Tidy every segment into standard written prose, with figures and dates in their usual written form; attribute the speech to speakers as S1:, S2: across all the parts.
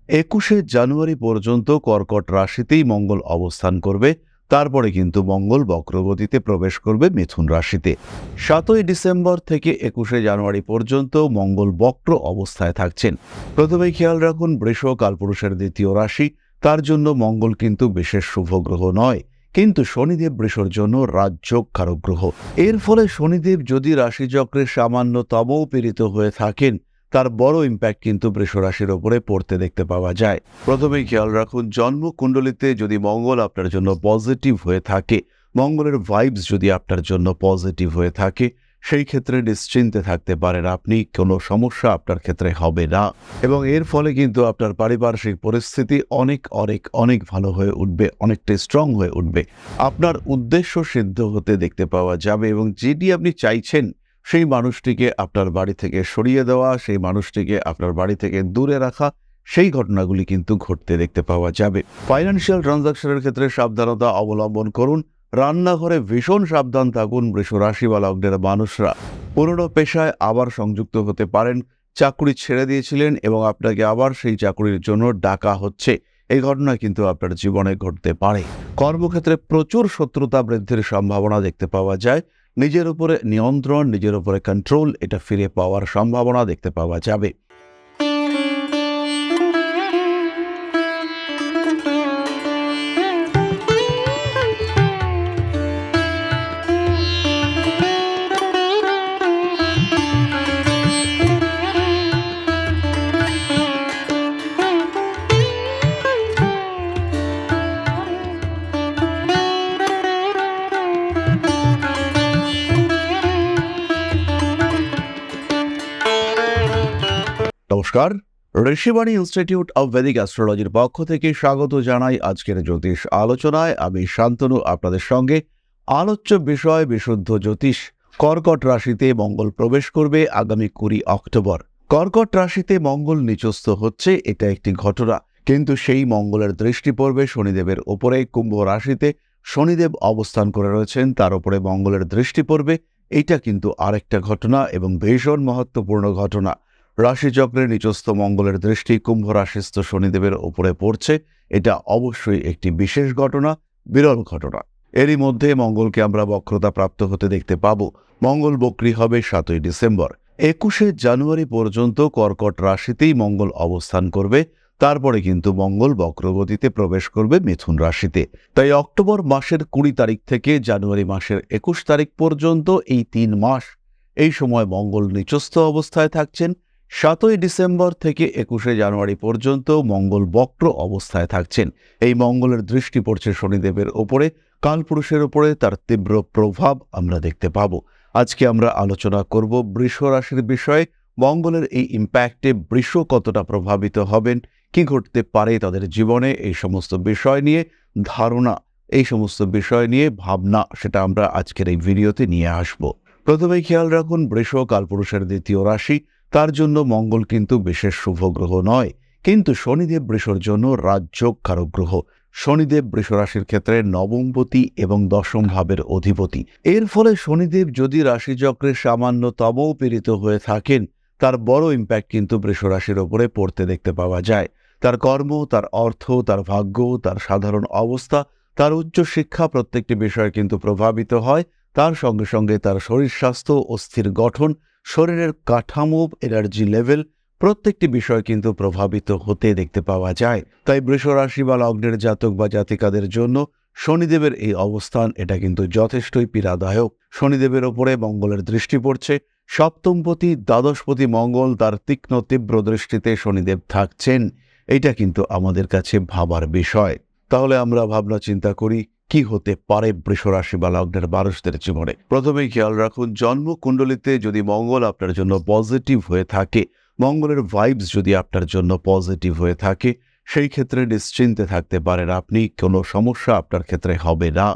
S1: 21শে জানুয়ারি পর্যন্ত কর্কট রাশিতেই মঙ্গল অবস্থান করবে। তারপরে কিন্তু মঙ্গল বক্রগতিতে প্রবেশ করবে মিথুন রাশিতে। 7ই ডিসেম্বর থেকে 21শে জানুয়ারি পর্যন্ত মঙ্গল বক্র অবস্থায় থাকছেন। প্রথমেই খেয়াল রাখুন, বৃষ কালপুরুষের দ্বিতীয় রাশি, তার জন্য মঙ্গল কিন্তু বিশেষ শুভ গ্রহ নয়, কিন্তু শনিদেব বৃষর জন্য রাজযোগ কারক গ্রহ। এর ফলে শনিদেব যদি রাশিচক্রে সামান্যতমও পীড়িত হয়ে থাকেন, তার বড় ইম্প্যাক্ট কিন্তু বৃষ রাশির ওপরে পড়তে দেখতে পাওয়া যায়। প্রথমেই খেয়াল রাখুন, জন্মকুণ্ডলিতে যদি মঙ্গল আপনার জন্য পজিটিভ হয়ে থাকে, মঙ্গলের ভাইবস যদি আপনার জন্য পজিটিভ হয়ে থাকে, সেই ক্ষেত্রে নিশ্চিন্তে থাকতে পারেন, আপনি কোনো সমস্যা আপনার ক্ষেত্রে হবে না, এবং এর ফলে কিন্তু আপনার পারিপার্শ্বিক পরিস্থিতি অনেক অনেক অনেক ভালো হয়ে উঠবে, অনেকটা স্ট্রং হয়ে উঠবে। আপনার উদ্দেশ্য সিদ্ধ হতে দেখতে পাওয়া যাবে, এবং যেটি আপনি চাইছেন সেই মানুষটিকে আপনার বাড়ি থেকে সরিয়ে দেওয়া, সেই মানুষটিকে আপনার বাড়ি থেকে দূরে রাখা, সেই ঘটনাগুলি কিন্তু ঘটতে দেখতে পাওয়া যাবে। ফাইন্যান্সিয়াল ট্রানজাকশনের ক্ষেত্রে সাবধানতা অবলম্বন করুন। রান্নাঘরে ভীষণ সাবধান থাকুন। বৃষ রাশি বা লগ্নের মানুষরা পুরনো পেশায় আবার সংযুক্ত হতে পারেন। চাকরি ছেড়ে দিয়েছিলেন এবং আপনাকে আবার সেই চাকরির জন্য ডাকা হচ্ছে, এই ঘটনা কিন্তু আপনার জীবনে ঘটতে পারে। কর্মক্ষেত্রে প্রচুর শত্রুতা বৃদ্ধির সম্ভাবনা দেখতে পাওয়া যায়। নিজের উপরে নিয়ন্ত্রণ, নিজের উপরে কন্ট্রোল, এটা ফিরে পাওয়ার সম্ভাবনা দেখতে পাওয়া যাবে। নমস্কার, ঋষিবাণী ইনস্টিটিউট অব ভেদিক অ্যাস্ট্রোলজির পক্ষ থেকে স্বাগত জানাই আজকের জ্যোতিষ আলোচনায়। আমি শান্তনু আপনাদের সঙ্গে। আলোচ্য বিষয় বিশুদ্ধ জ্যোতিষ। কর্কট রাশিতে মঙ্গল প্রবেশ করবে আগামী 20 অক্টোবর। কর্কট রাশিতে মঙ্গল নিচস্থ হচ্ছে, এটা একটি ঘটনা, কিন্তু সেই মঙ্গলের দৃষ্টি পড়বে শনিদেবের ওপরে। কুম্ভ রাশিতে শনিদেব অবস্থান করে রয়েছেন, তার উপরে মঙ্গলের দৃষ্টি পড়বে, এটা কিন্তু আরেকটা ঘটনা এবং ভীষণ মহত্বপূর্ণ ঘটনা। রাশিচক্রে নিচস্থ মঙ্গলের দৃষ্টি কুম্ভ রাশিস্থ শনিদেবের ওপরে পড়ছে, এটা অবশ্যই একটি বিশেষ ঘটনা, বিরল ঘটনা। এরই মধ্যে মঙ্গলকে আমরা বক্রতা প্রাপ্ত হতে দেখতে পাব। মঙ্গল বক্রী হবে 7ই ডিসেম্বর। 21শে জানুয়ারি পর্যন্ত কর্কট রাশিতেই মঙ্গল অবস্থান করবে, তারপরে কিন্তু মঙ্গল বক্রগতিতে প্রবেশ করবে মিথুন রাশিতে। তাই অক্টোবর মাসের 20 তারিখ থেকে জানুয়ারি মাসের 21 তারিখ পর্যন্ত এই 3 মাস, এই সময় মঙ্গল নিচস্থ অবস্থায় থাকছেন। 7ই ডিসেম্বর থেকে 21শে জানুয়ারি পর্যন্ত মঙ্গল বক্র অবস্থায় থাকছেন। এই মঙ্গলের দৃষ্টি পড়ছে শনিদেবের ওপরে, কালপুরুষের ওপরে তার তীব্র প্রভাব আমরা দেখতে পাব। আজকে আমরা আলোচনা করব বৃষ রাশির বিষয়ে। মঙ্গলের এই ইম্প্যাক্টে বৃষ কতটা প্রভাবিত হবেন, কি ঘটতে পারে তাদের জীবনে, এই সমস্ত বিষয় নিয়ে ধারণা, এই সমস্ত বিষয় নিয়ে ভাবনা, সেটা আমরা আজকের এই ভিডিওতে নিয়ে আসব। প্রথমেই খেয়াল রাখুন, বৃষ কালপুরুষের দ্বিতীয় রাশি, তার জন্য মঙ্গল কিন্তু বিশেষ শুভ গ্রহ নয়, কিন্তু শনিদেব বৃষর জন্য রাজযোগ কারক গ্রহ। শনিদেব বৃষ রাশির ক্ষেত্রে নবমপতি এবং 10ম ভাবের অধিপতি। এর ফলে শনিদেব যদি রাশিচক্রে সামান্যতমও পীড়িত হয়ে থাকেন, তার বড় ইম্প্যাক্ট কিন্তু বৃষ রাশির ওপরে পড়তে দেখতে পাওয়া যায়। তার কর্ম, তার অর্থ, তার ভাগ্য, তার সাধারণ অবস্থা, তার উচ্চ শিক্ষা, প্রত্যেকটি বিষয় কিন্তু প্রভাবিত হয়। তার সঙ্গে সঙ্গে তার শরীর স্বাস্থ্য, অস্থির গঠন, শরীরের কাঠামো, এনার্জি লেভেল, প্রত্যেকটি বিষয় কিন্তু প্রভাবিত হতে দেখতে পাওয়া যায়। তাই বৃষ রাশি বা লগ্নের জাতক বা জাতিকাদের জন্য শনিদেবের এই অবস্থান, এটা কিন্তু যথেষ্টই পীড়াদায়ক। শনিদেবের ওপরে মঙ্গলের দৃষ্টি পড়ছে। সপ্তমপতি, দ্বাদশপতি মঙ্গল তার তীক্ষ্ণ তীব্র দৃষ্টিতে শনিদেব থাকছেন, এটা কিন্তু আমাদের কাছে ভাবার বিষয়। তাহলে আমরা ভাবনা চিন্তা করি কি হতে পারে বৃষ রাশি বা লগ্নের মানুষদের জীবনে। প্রথমেই খেয়াল রাখুন, জন্মকুণ্ডলিতে যদি মঙ্গল আপনার জন্য পজিটিভ হয়ে থাকে, মঙ্গলের ভাইবস যদি আপনার জন্য পজিটিভ হয়ে থাকে, সেই ক্ষেত্রে নিশ্চিন্তে থাকতে পারেন, আপনি কোনো সমস্যা আপনার ক্ষেত্রে হবে না।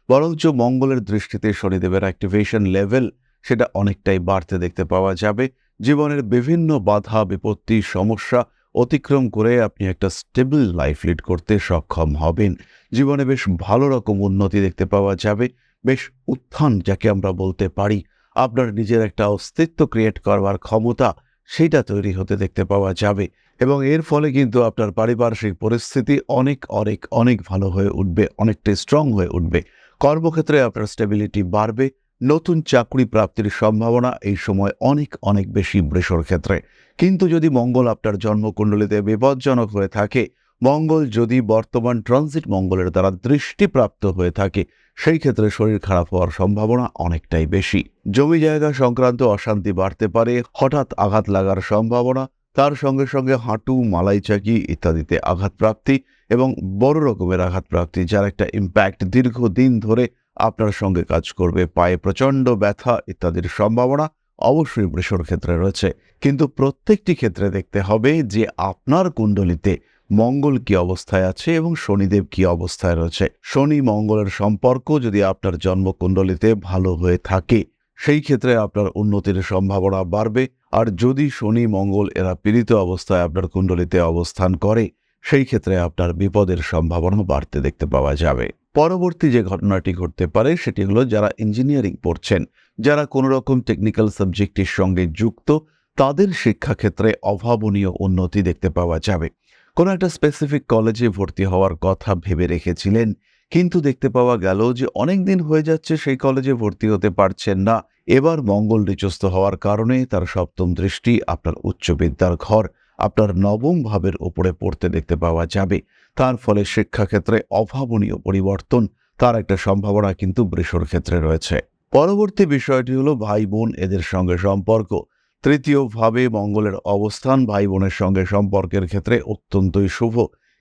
S1: বরঞ্চ মঙ্গলের দৃষ্টিতে শনিদেবের অ্যাক্টিভেশন লেভেল, সেটা অনেকটাই বাড়তে দেখতে পাওয়া যাবে। জীবনের বিভিন্ন বাধা বিপত্তি সমস্যা অতিক্রম করে আপনি একটা স্টেবল লাইফ লিড করতে সক্ষম হবেন। জীবনে বেশ ভালো রকম উন্নতি দেখতে পাওয়া যাবে, বেশ উত্থান যাকে আমরা বলতে পারি। আপনার নিজের একটা অস্তিত্ব ক্রিয়েট করবার ক্ষমতা, সেইটা তৈরি হতে দেখতে পাওয়া যাবে। এবং এর ফলে কিন্তু আপনার পারিপার্শ্বিক পরিস্থিতি অনেক অনেক অনেক ভালো হয়ে উঠবে, অনেকটাই স্ট্রং হয়ে উঠবে। কর্মক্ষেত্রে আপনার স্টেবিলিটি বাড়বে। নতুন চাকরি প্রাপ্তির সম্ভাবনা এই সময় অনেক অনেক বেশি বৃষর ক্ষেত্রে। কিন্তু যদি মঙ্গল আপনার জন্মকুণ্ডলিতে বিপজ্জনক হয়ে থাকে, মঙ্গল যদি বর্তমান ট্রানজিট মঙ্গলের দ্বারা দৃষ্টিপ্রাপ্ত হয়ে থাকে, সেই ক্ষেত্রে শরীর খারাপ হওয়ার সম্ভাবনা অনেকটাই বেশি। জমি জায়গা সংক্রান্ত অশান্তি বাড়তে পারে, হঠাৎ আঘাত লাগার সম্ভাবনা, তার সঙ্গে সঙ্গে হাঁটু, মালাইচাকি ইত্যাদিতে আঘাতপ্রাপ্তি এবং বড় রকমের আঘাতপ্রাপ্তি, যার একটা ইম্প্যাক্ট দীর্ঘদিন ধরে আপনার সঙ্গে কাজ করবে। পায়ে প্রচণ্ড ব্যথা ইত্যাদির সম্ভাবনা অবশ্যই বৃষর ক্ষেত্রে রয়েছে। কিন্তু প্রত্যেকটি ক্ষেত্রে দেখতে হবে যে আপনার কুণ্ডলিতে মঙ্গল কি অবস্থায় আছে এবং শনিদেব কি অবস্থায় রয়েছে। শনি মঙ্গলের সম্পর্ক যদি আপনার জন্মকুণ্ডলিতে ভালো হয়ে থাকে, সেই ক্ষেত্রে আপনার উন্নতির সম্ভাবনা বাড়বে। আর যদি শনি মঙ্গল এরা পীড়িত অবস্থায় আপনার কুণ্ডলিতে অবস্থান করে, সেই ক্ষেত্রে আপনার বিপদের সম্ভাবনা বাড়তে দেখতে পাওয়া যাবে। পরবর্তী যে ঘটনাটি ঘটতে পারে সেটি হলো, যারা ইঞ্জিনিয়ারিং পড়ছেন, যারা কোনো রকম টেকনিক্যাল সাবজেক্টের সঙ্গে যুক্ত, তাদের শিক্ষাক্ষেত্রে অভাবনীয় উন্নতি দেখতে পাওয়া যাবে। কোনো একটা স্পেসিফিক কলেজে ভর্তি হওয়ার কথা ভেবে রেখেছিলেন, কিন্তু দেখতে পাওয়া গেল যে অনেক দিন হয়ে যাচ্ছে সেই কলেজে ভর্তি হতে পারছেন না। এবার মঙ্গল নিচস্থ হওয়ার কারণে তার সপ্তম দৃষ্টি আপনার উচ্চ বিদ্যার ঘর, আপনার নবম ভাবের উপরে পড়তে দেখতে পাওয়া যাবে। তার ফলে শিক্ষাক্ষেত্রে অভাবনীয় পরিবর্তন, তার একটা সম্ভাবনা কিন্তু বৃষর ক্ষেত্রে রয়েছে। পরবর্তী বিষয়টি হলো ভাই বোন এদের সঙ্গে সম্পর্ক। তৃতীয় ভাবে মঙ্গলের অবস্থান ভাই বোনের সঙ্গে সম্পর্কের ক্ষেত্রে অত্যন্তই শুভ।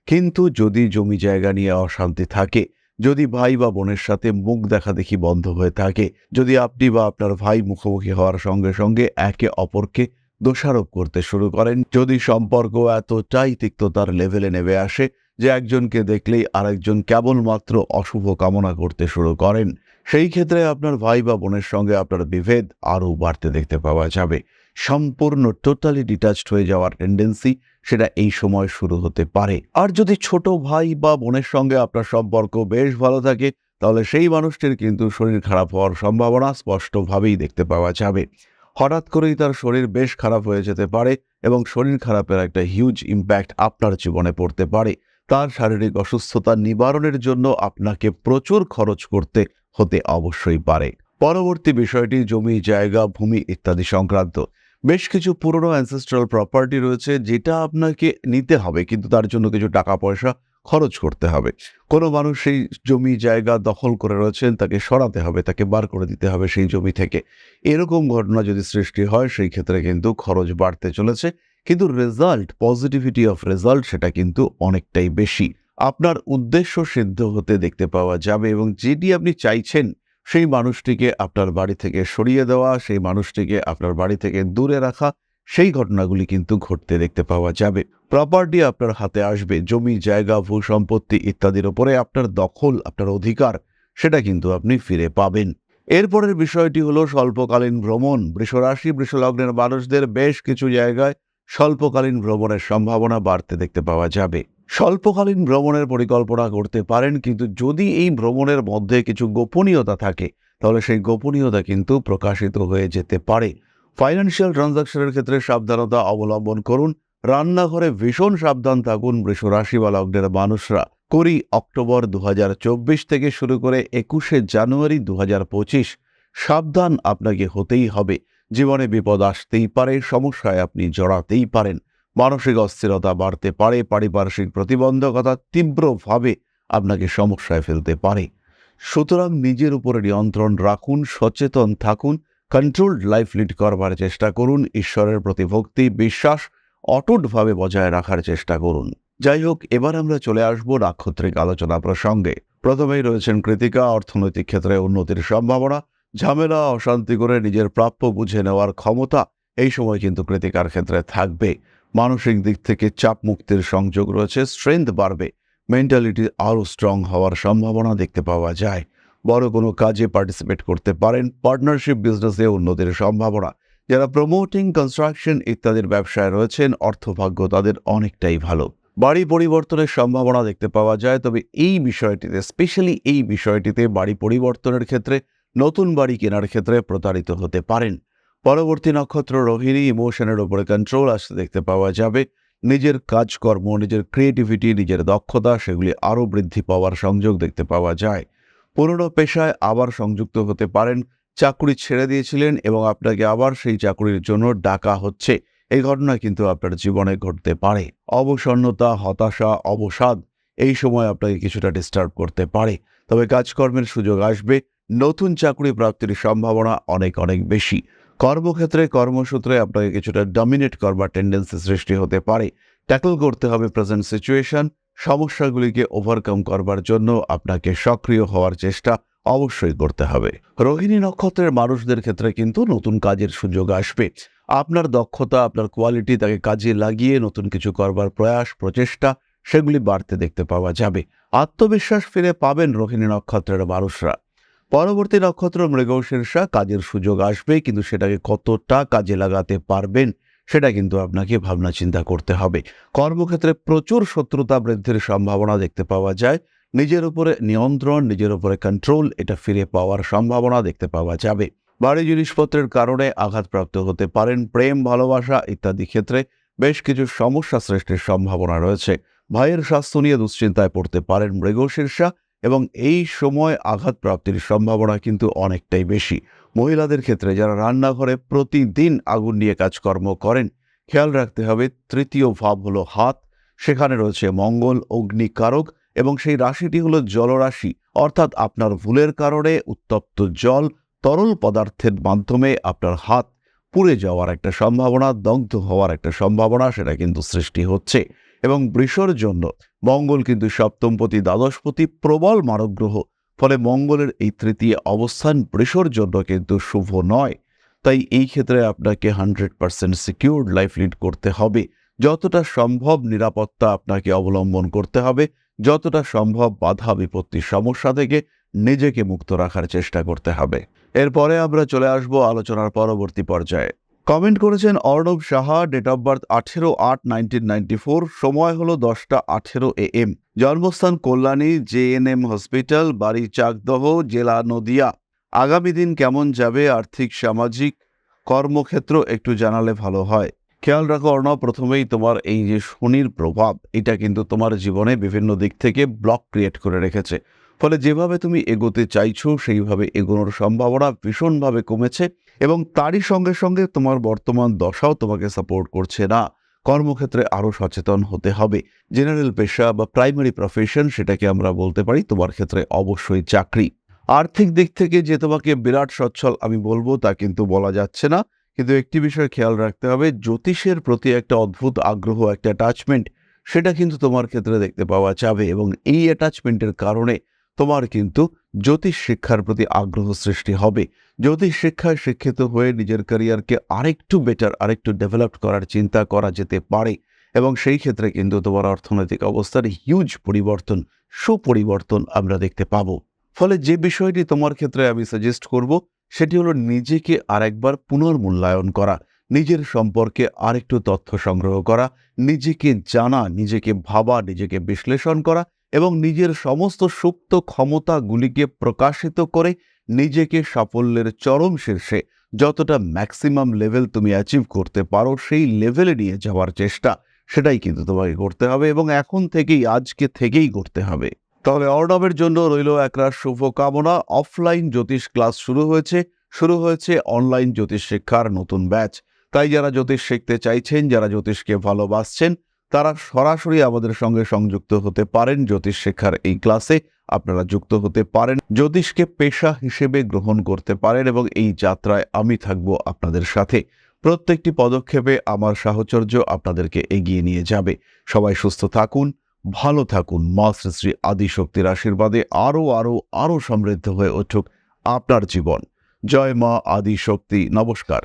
S1: কিন্তু যদি জমি জায়গা নিয়ে অশান্তি থাকে, যদি ভাই বা বোনের সাথে মুখ দেখাদেখি বন্ধ হয়ে থাকে, যদি আপনি বা আপনার ভাই মুখোমুখি হওয়ার সঙ্গে সঙ্গে একে অপরকে দোষারোপ করতে শুরু করেন, যদি সম্পর্ক এতটাই তিক্ততার লেভেলে নেমে আসে যে একজনকে দেখলেই আরেকজন কেবলমাত্র অশুভ কামনা করতে শুরু করেন, সেই ক্ষেত্রে আপনার ভাই বা বোনের সঙ্গে আপনার বিভেদ আরও বাড়তে দেখতে পাওয়া যাবে। সম্পূর্ণ টোটালি ডিটাচড হয়ে যাওয়ার টেন্ডেন্সি সেটা এই সময় শুরু হতে পারে। আর যদি ছোট ভাই বা বোনের সঙ্গে আপনার সম্পর্ক বেশ ভালো থাকে, তাহলে সেই মানুষটির কিন্তু শরীর খারাপ হওয়ার সম্ভাবনা স্পষ্টভাবেই দেখতে পাওয়া যাবে। হঠাৎ করেই তার শরীর বেশ খারাপ হয়ে যেতে পারে এবং শরীর খারাপের একটা হিউজ ইম্প্যাক্ট আপনার জীবনে পড়তে পারে। তার শারীরিক অসুস্থতা নিবারণের জন্য আপনাকে প্রচুর খরচ করতে হতে অবশ্যই পারে। পরবর্তী বিষয়টি জমি জায়গা ভূমি ইত্যাদি সংক্রান্ত। বেশ কিছু পুরনো অ্যানসেস্ট্রাল প্রপার্টি রয়েছে, যেটা আপনাকে নিতে হবে, কিন্তু তার জন্য কিছু টাকা পয়সা খরচ করতে হবে। কোনো মানুষ সেই জমি জায়গা দখল করে রয়েছেন, তাকে সরাতে হবে, তাকে বার করে দিতে হবে সেই জমি থেকে। এরকম ঘটনা যদি সৃষ্টি হয়, সেই ক্ষেত্রে কিন্তু খরচ বাড়তে চলেছে, কিন্তু রেজাল্ট, পজিটিভিটি অফ রেজাল্ট সেটা কিন্তু অনেকটাই বেশি। আপনার উদ্দেশ্য সিদ্ধ হতে দেখতে পাওয়া যাবে এবং যেটি আপনি চাইছেন সেই মানুষটিকে আপনার বাড়ি থেকে সরিয়ে দেওয়া, সেই মানুষটিকে আপনার বাড়ি থেকে দূরে রাখা, সেই ঘটনাগুলি কিন্তু ঘটতে দেখতে পাওয়া যাবে। প্রপার্টি আপনার হাতে আসবে, জমি জায়গা ভূ সম্পত্তি ইত্যাদির ওপরে আপনার দখল, আপনার অধিকার, সেটা কিন্তু আপনি ফিরে পাবেন। এরপরের বিষয়টি হলো স্বল্পকালীন ভ্রমণ। বৃষরাশি বৃষলগ্নের মানুষদের বেশ কিছু জায়গায় স্বল্পকালীন ভ্রমণের সম্ভাবনা বাড়তে দেখতে পাওয়া যাবে। স্বল্পকালীন ভ্রমণের পরিকল্পনা করতে পারেন, কিন্তু যদি এই ভ্রমণের মধ্যে কিছু গোপনীয়তা থাকে, তাহলে সেই গোপনীয়তা কিন্তু প্রকাশিত হয়ে যেতে পারে। ফাইন্যান্সিয়াল ট্রানজাকশনের ক্ষেত্রে সাবধানতা অবলম্বন করুন। রান্নাঘরে ভীষণ সাবধান থাকুন বৃষরাশি বা লগ্নের মানুষরা। 20 অক্টোবর 2024 থেকে শুরু করে 21 জানুয়ারি 2025 সাবধান আপনাকে হতেই হবে। জীবনে বিপদ আসতেই পারে, সমস্যায় আপনি জড়াতেই পারেন, মানসিক অস্থিরতা বাড়তে পারে, পারিপার্শ্বিক প্রতিবন্ধকতা তীব্রভাবে আপনাকে সমস্যায় ফেলতে পারে। সুতরাং নিজের উপরে নিয়ন্ত্রণ রাখুন, সচেতন থাকুন, কন্ট্রোলড লাইফ লিড করবার চেষ্টা করুন, ঈশ্বরের প্রতি ভক্তি বিশ্বাস অটুটভাবে বজায় রাখার চেষ্টা করুন। যাই হোক, এবার আমরা চলে আসব নাক্ষত্রিক আলোচনা প্রসঙ্গে। প্রথমেই রয়েছেন কৃতিকা। অর্থনৈতিক ক্ষেত্রে উন্নতির সম্ভাবনা, ঝামেলা অশান্তি করে নিজের প্রাপ্য বুঝে নেওয়ার ক্ষমতা এই সময় কিন্তু কৃতিকার ক্ষেত্রে থাকবে। মানসিক দিক থেকে চাপ মুক্তির সংযোগ রয়েছে, স্ট্রেংথ বাড়বে, মেন্টালিটি আরও স্ট্রং হওয়ার সম্ভাবনা দেখতে পাওয়া যায়। বড় কোনো কাজে পার্টিসিপেট করতে পারেন, পার্টনারশিপ বিজনেসে উন্নতির সম্ভাবনা। যারা প্রমোটিং, কনস্ট্রাকশন ইত্যাদির ব্যবসায় রয়েছেন, অর্থভাগ্য তাদের অনেকটাই ভালো। বাড়ি পরিবর্তনের সম্ভাবনা দেখতে পাওয়া যায়, তবে এই বিষয়টিতে, স্পেশালি এই বিষয়টিতে বাড়ি পরিবর্তনের ক্ষেত্রে, নতুন বাড়ি কেনার ক্ষেত্রে প্রতারিত হতে পারেন। পরবর্তী নক্ষত্র রোহিণী। ইমোশনের উপরে কন্ট্রোল আসতে দেখতে পাওয়া যাবে। নিজের কাজকর্ম, নিজের ক্রিয়েটিভিটি, নিজের দক্ষতা সেগুলি আরও বৃদ্ধি পাওয়ার সংযোগ দেখতে পাওয়া যায়। পুরনো পেশায় আবার সংযুক্ত হতে পারেন। চাকরি ছেড়ে দিয়েছিলেন এবং আপনাকে আবার সেই চাকরির জন্য ডাকা হচ্ছে, এই ঘটনা কিন্তু আপনার জীবনে ঘটতে পারে। অবসন্নতা, হতাশা, অবসাদ এই সময় আপনাকে কিছুটা ডিস্টার্ব করতে পারে। তবে কাজকর্মের সুযোগ আসবে, নতুন চাকরি প্রাপ্তির সম্ভাবনা অনেক অনেক বেশি। কর্মক্ষেত্রে কর্মসূত্রে আপনাকে কিছুটা ডমিনেট করবার টেন্ডেন্সি সৃষ্টি হতে পারে। ট্যাকল করতে হবে প্রেজেন্ট সিচুয়েশন। সমস্যাগুলিকে ওভারকাম করবার জন্য আপনাকে সক্রিয় হওয়ার চেষ্টা অবশ্যই করতে হবে। রোহিণী নক্ষত্রের মানুষদের ক্ষেত্রে কিন্তু নতুন কাজের সুযোগ আসবে। আপনার দক্ষতা, আপনার কোয়ালিটি তাকে কাজে লাগিয়ে নতুন কিছু করবার প্রয়াস, প্রচেষ্টা সেগুলি বাড়তে দেখতে পাওয়া যাবে। আত্মবিশ্বাস ফিরে পাবেন রোহিণী নক্ষত্রের মানুষরা। পরবর্তী নক্ষত্র মৃগশীর্ষা, কাজের সুযোগ আসবে, কিন্তু সেটাকে কতটা কাজে লাগাতে পারবেন সেটা কিন্তু আপনাকে ভাবনা চিন্তা করতে হবে। কর্মক্ষেত্রে প্রচুর শত্রুতা বৃদ্ধির সম্ভাবনা দেখতে পাওয়া যায়। নিজের উপরে নিয়ন্ত্রণ, নিজের উপরে কন্ট্রোল এটা ফিরে পাওয়ার সম্ভাবনা দেখতে পাওয়া যাবে। ভারী জিনিসপত্রের কারণে আঘাতপ্রাপ্ত হতে পারেন। প্রেম, ভালোবাসা ইত্যাদি ক্ষেত্রে বেশ কিছু সমস্যা সৃষ্টির সম্ভাবনা রয়েছে। ভাইয়ের স্বাস্থ্য নিয়ে দুশ্চিন্তায় পড়তে পারেন মৃগশীর্ষা এবং এই সময় আঘাতপ্রাপ্তির সম্ভাবনা কিন্তু অনেকটাই বেশি। মহিলাদের ক্ষেত্রে যারা রান্নাঘরে প্রতিদিন আগুন নিয়ে কাজকর্ম করেন, খেয়াল রাখতে হবে তৃতীয় ভাব হলো হাত, সেখানে রয়েছে মঙ্গল, অগ্নিকারক, এবং সেই রাশিটি হলো জলরাশি, অর্থাৎ আপনার ভুলের কারণে উত্তপ্ত জল, তরল পদার্থের মাধ্যমে আপনার হাত পুড়ে যাওয়ার একটা সম্ভাবনা, দগ্ধ হওয়ার একটা সম্ভাবনা সেটা কিন্তু সৃষ্টি হচ্ছে। এবং বৃষর জন্য মঙ্গল কিন্তু সপ্তমপতি, দ্বাদশপতি, প্রবল মারক গ্রহ। ফলে মঙ্গলের এই তৃতীয় অবস্থান বৃষর জন্য কিন্তু শুভ নয়। তাই এই ক্ষেত্রে আপনাকে 100% সিকিউরড লাইফ লিড করতে হবে। যতটা সম্ভব নিরাপত্তা আপনাকে অবলম্বন করতে হবে, যতটা সম্ভব বাধা বিপত্তির সমস্যা থেকে নিজেকে মুক্ত রাখার চেষ্টা করতে হবে। এরপরে আমরা চলে আসব আলোচনার পরবর্তী পর্যায়ে। কমেন্ট করেছেন Arnab Saha, date of birth 18/8/1994, সময় হলো 10টা 18 AM, জন্মস্থান কল্যাণী, JNM হসপিটাল, বাড়ি চাকদহ, জেলা নদিয়া। আগামী দিন কেমন যাবে, আর্থিক, সামাজিক, কর্মক্ষেত্র একটু জানালে ভালো হয়। খেয়াল রাখো অর্ণব, প্রথমেই তোমার এই যে শনির প্রভাব এটা কিন্তু তোমার জীবনে বিভিন্ন দিক থেকে ব্লক ক্রিয়েট করে রেখেছে। ফলে যেভাবে তুমি এগোতে চাইছো সেইভাবে এগোনোর সম্ভাবনা ভীষণভাবে কমেছে এবং তারই সঙ্গে সঙ্গে তোমার বর্তমান দশাও তোমাকে সাপোর্ট করছে না। কর্মক্ষেত্রে আরও সচেতন হতে হবে। জেনারেল পেশা বা প্রাইমারি প্রফেশন সেটাকে আমরা বলতে পারি, তোমার ক্ষেত্রে অবশ্যই চাকরি। আর্থিক দিক থেকে যে তোমাকে বিরাট সচ্ছল আমি বলবো তা কিন্তু বলা যাচ্ছে না, কিন্তু একটি বিষয় খেয়াল রাখতে হবে, জ্যোতিষের প্রতি একটা অদ্ভুত আগ্রহ, একটা অ্যাটাচমেন্ট সেটা কিন্তু তোমার ক্ষেত্রে দেখতে পাওয়া যাবে এবং এই অ্যাটাচমেন্টের কারণে তোমার কিন্তু জ্যোতিষ শিক্ষার প্রতি আগ্রহ সৃষ্টি হবে। জ্যোতিষ শিক্ষায় শিক্ষিত হয়ে নিজের ক্যারিয়ারকে আরেকটু বেটার, আরেকটু ডেভেলপ করার চিন্তা করা যেতে পারে এবং সেই ক্ষেত্রে কিন্তু তোমার অর্থনৈতিক অবস্থার হিউজ পরিবর্তন, সুপরিবর্তন আমরা দেখতে পাবো। ফলে যে বিষয়টি তোমার ক্ষেত্রে আমি সাজেস্ট করব সেটি হলো নিজেকে আরেকবার পুনর্মূল্যায়ন করা, নিজের সম্পর্কে আরেকটু তথ্য সংগ্রহ করা, নিজেকে জানা, নিজেকে ভাবা, নিজেকে বিশ্লেষণ করা এবং নিজের সমস্ত সুপ্ত ক্ষমতাগুলিকে প্রকাশিত করে নিজেকে সাফল্যের চরম শীর্ষে যতটা ম্যাক্সিমাম লেভেল তুমি অ্যাচিভ করতে পারো সেই লেভেলে নিয়ে যাওয়ার চেষ্টা সেটাই কিন্তু তোমাকে করতে হবে এবং এখন থেকেই, আজকে থেকেই করতে হবে। তাহলে অর্ণবের জন্য রইল একরাশ শুভকামনা। অফলাইন জ্যোতিষ ক্লাস শুরু হয়েছে অনলাইন জ্যোতিষ শিক্ষার নতুন ব্যাচ। তাই যারা জ্যোতিষ শিখতে চাইছেন, যারা জ্যোতিষকে ভালোবাসছেন, তারা সরাসরি আমাদের সঙ্গে সংযুক্ত হতে পারেন। জ্যোতিষ শিক্ষার এই ক্লাসে আপনারা যুক্ত হতে পারেন, জ্যোতিষকে পেশা হিসেবে গ্রহণ করতে পারেন এবং এই যাত্রায় আমি থাকব আপনাদের সাথে। প্রত্যেকটি পদক্ষেপে আমার সাহচর্য আপনাদেরকে এগিয়ে নিয়ে যাবে। সবাই সুস্থ থাকুন, ভালো থাকুন। মা শ্রী শ্রী আদিশক্তির আশীর্বাদে আরো সমৃদ্ধ হয়ে উঠুক আপনার জীবন। জয় মা আদিশক্তি। নমস্কার।